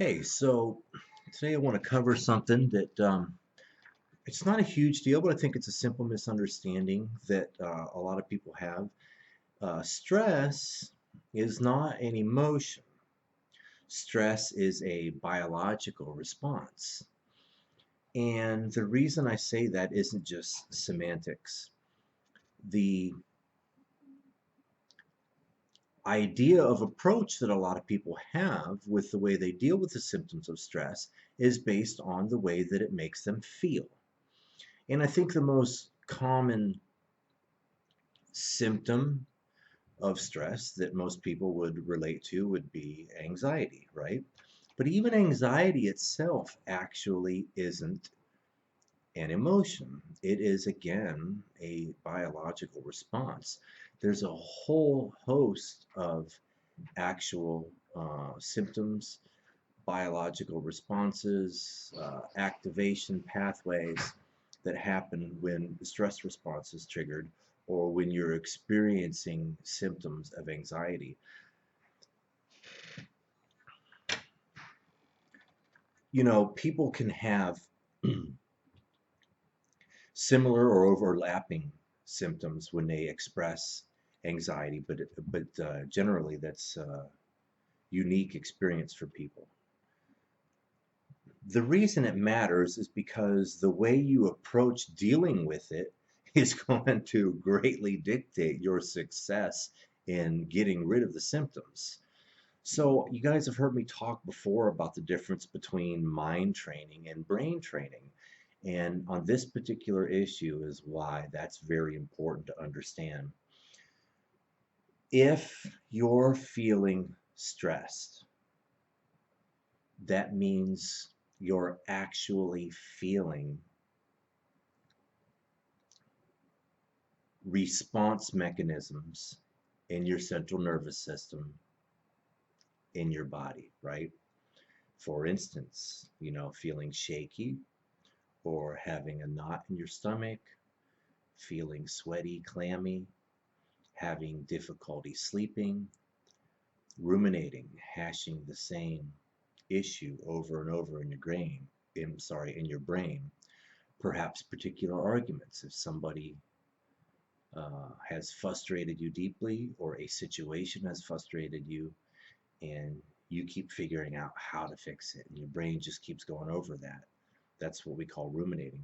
Hey, so today I want to cover something that it's not a huge deal, but I think it's a simple misunderstanding that a lot of people have. Stress is not an emotion. Stress is a biological response. And the reason I say that isn't just semantics. The idea of approach that a lot of people have with the way they deal with the symptoms of stress is based on the way that it makes them feel. And I think the most common symptom of stress that most people would relate to would be anxiety, right? But even anxiety itself actually isn't an emotion. It is, again, a biological response. There's a whole host of actual symptoms, biological responses, activation pathways that happen when the stress response is triggered or when you're experiencing symptoms of anxiety. You know, people can have similar or overlapping symptoms when they express anxiety, but generally that's a unique experience for people. The reason it matters is because the way you approach dealing with it is going to greatly dictate your success in getting rid of the symptoms. So, you guys have heard me talk before about the difference between mind training and brain training. And on this particular issue is why that's very important to understand. If you're feeling stressed, that means you're actually feeling response mechanisms in your central nervous system in your body, right? For instance, feeling shaky or having a knot in your stomach, feeling sweaty, clammy, having difficulty sleeping, ruminating, hashing the same issue over and over in your brain, perhaps particular arguments. If somebody has frustrated you deeply or a situation has frustrated you and you keep figuring out how to fix it and your brain just keeps going over that. That's what we call ruminating.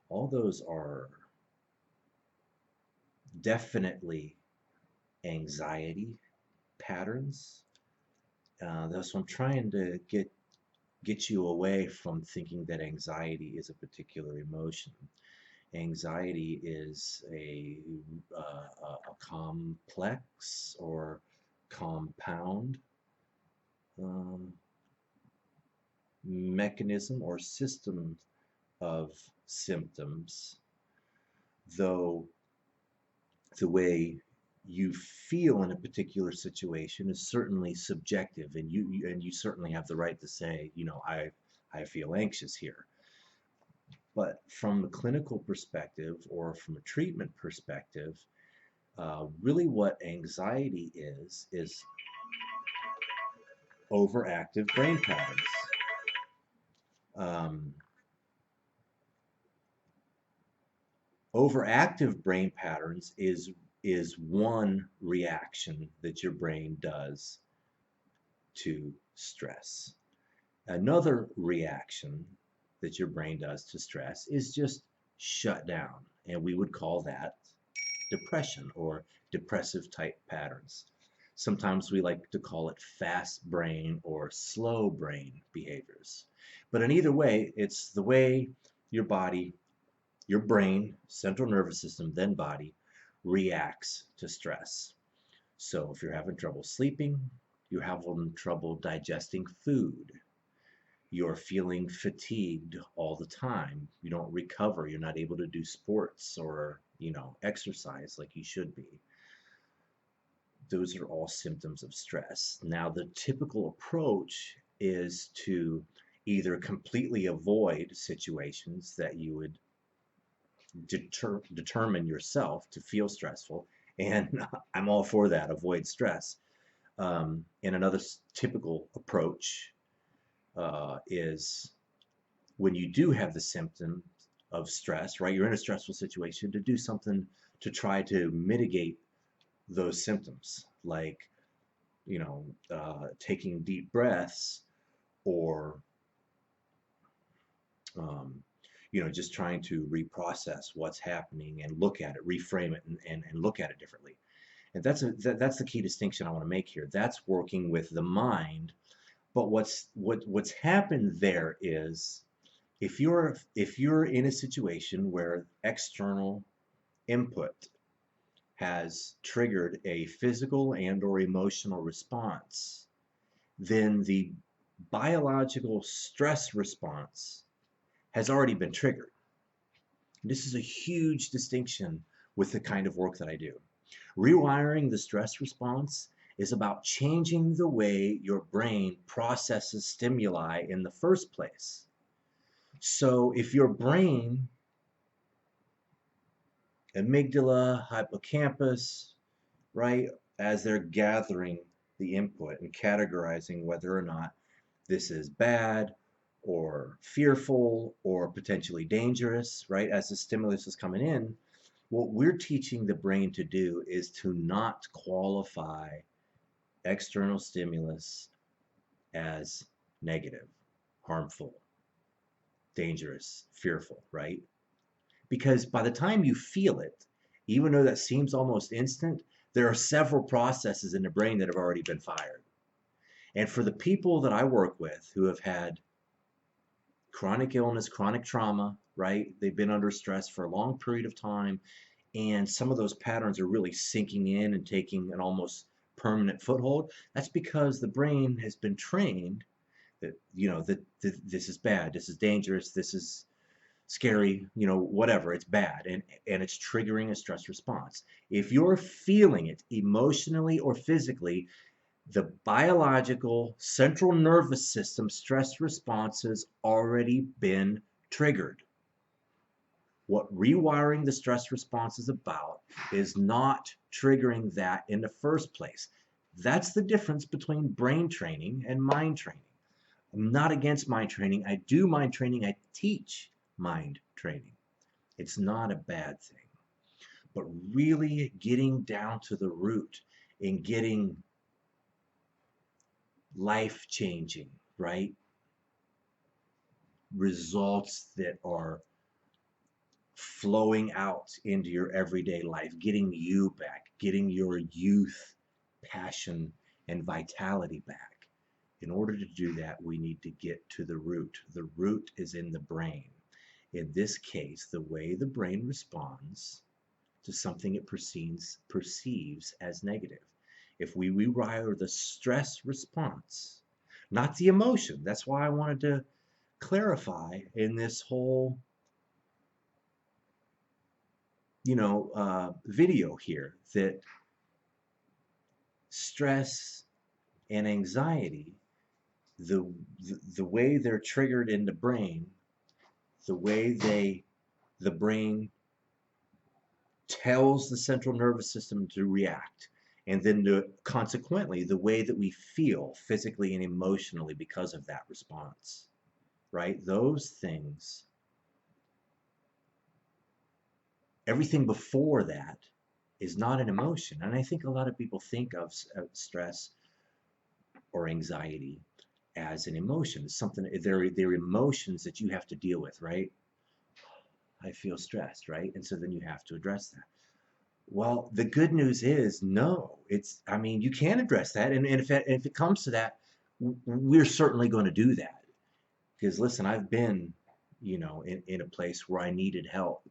All those are definitely anxiety patterns. That's what I'm trying to get you away from thinking that anxiety is a particular emotion. Anxiety is a complex or compound um, mechanism or system of symptoms, though the way you feel in a particular situation is certainly subjective, and you certainly have the right to say, I feel anxious here. But from a clinical perspective or from a treatment perspective, really what anxiety is overactive brain patterns. Um, Overactive brain patterns is one reaction that your brain does to stress. Another reaction that your brain does to stress is just shut down, and we would call that depression or depressive type patterns. Sometimes we like to call it fast brain or slow brain behaviors. But in either way, it's the way your body, your brain, central nervous system, then body reacts to stress. So if you're having trouble sleeping, you're having trouble digesting food, you're feeling fatigued all the time, you don't recover, you're not able to do sports or, exercise like you should be. Those are all symptoms of stress. Now, the typical approach is to either completely avoid situations that you would determine yourself to feel stressful, and I'm all for that, avoid stress. And another typical approach is when you do have the symptom of stress, right? You're in a stressful situation, to do something to try to mitigate those symptoms, like, taking deep breaths, or um, just trying to reprocess what's happening and look at it, reframe it, and look at it differently. And that's the key distinction I want to make here. That's working with the mind. But what's happened there is, if you're in a situation where external input has triggered a physical and or emotional response, then the biological stress response has already been triggered. This is a huge distinction with the kind of work that I do. Rewiring the stress response is about changing the way your brain processes stimuli in the first place. So if your brain, amygdala, hippocampus, right, as they're gathering the input and categorizing whether or not this is bad or fearful or potentially dangerous, right, as the stimulus is coming in, what we're teaching the brain to do is to not qualify external stimulus as negative, harmful, dangerous, fearful, right? Because by the time you feel it, even though that seems almost instant, there are several processes in the brain that have already been fired. And for the people that I work with who have had chronic illness, chronic trauma, right? They've been under stress for a long period of time, and some of those patterns are really sinking in and taking an almost permanent foothold. That's because the brain has been trained that, that this is bad, this is dangerous, this is scary, whatever, it's bad, and it's triggering a stress response. If you're feeling it emotionally or physically, the biological central nervous system stress response has already been triggered. What rewiring the stress response is about is not triggering that in the first place. That's the difference between brain training and mind training. I'm not against mind training. I do mind training. I teach mind training. It's not a bad thing. But really getting down to the root and getting life-changing, right, results that are flowing out into your everyday life, getting you back, getting your youth, passion, and vitality back. In order to do that, we need to get to the root. The root is in the brain. In this case, the way the brain responds to something it perceives as negative. If we rewire the stress response, not the emotion, that's why I wanted to clarify in this whole video here, that stress and anxiety, the way they're triggered in the brain, the way the brain tells the central nervous system to react, and then consequently the way that we feel physically and emotionally because of that response, right? Those things, everything before that is not an emotion. And I think a lot of people think of stress or anxiety as an emotion. It's something, they're emotions that you have to deal with, right? I feel stressed, right? And so then you have to address that. Well, the good news is no. I mean, you can address that. And if it comes to that, we're certainly going to do that. Because listen, I've been, in a place where I needed help.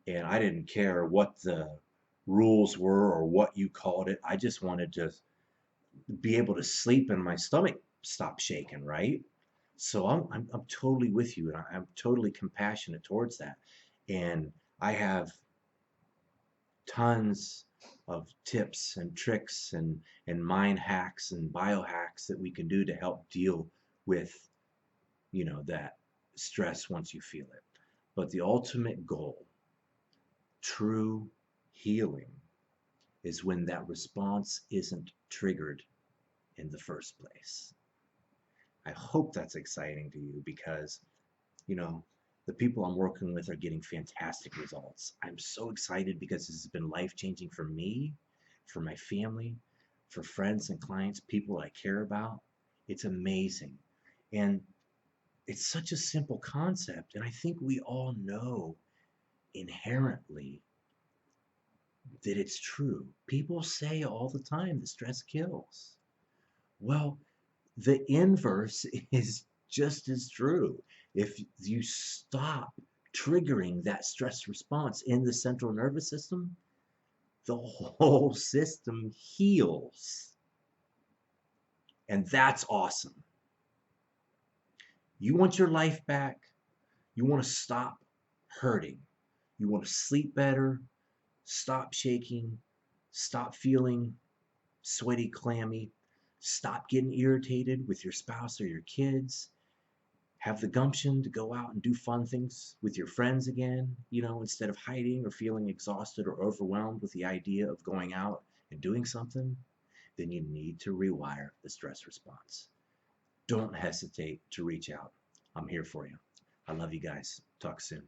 And I didn't care what the rules were or what you called it. I just wanted to be able to sleep and my stomach stop shaking, right? So I'm totally with you, and I'm totally compassionate towards that. And I have tons of tips and tricks and mind hacks and biohacks that we can do to help deal with, that stress once you feel it. But the ultimate goal, true healing, is when that response isn't triggered in the first place. I hope that's exciting to you because, you know, the people I'm working with are getting fantastic results. I'm so excited because this has been life changing for me, for my family, for friends and clients, people I care about. It's amazing. And it's such a simple concept. And I think we all know inherently that it's true. People say all the time that stress kills. Well, the inverse is just as true. If you stop triggering that stress response in the central nervous system, the whole system heals. And that's awesome. You want your life back? You want to stop hurting? You want to sleep better? Stop shaking? Stop feeling sweaty, clammy? Stop getting irritated with your spouse or your kids? Have the gumption to go out and do fun things with your friends again, instead of hiding or feeling exhausted or overwhelmed with the idea of going out and doing something, then you need to rewire the stress response. Don't hesitate to reach out. I'm here for you. I love you guys. Talk soon.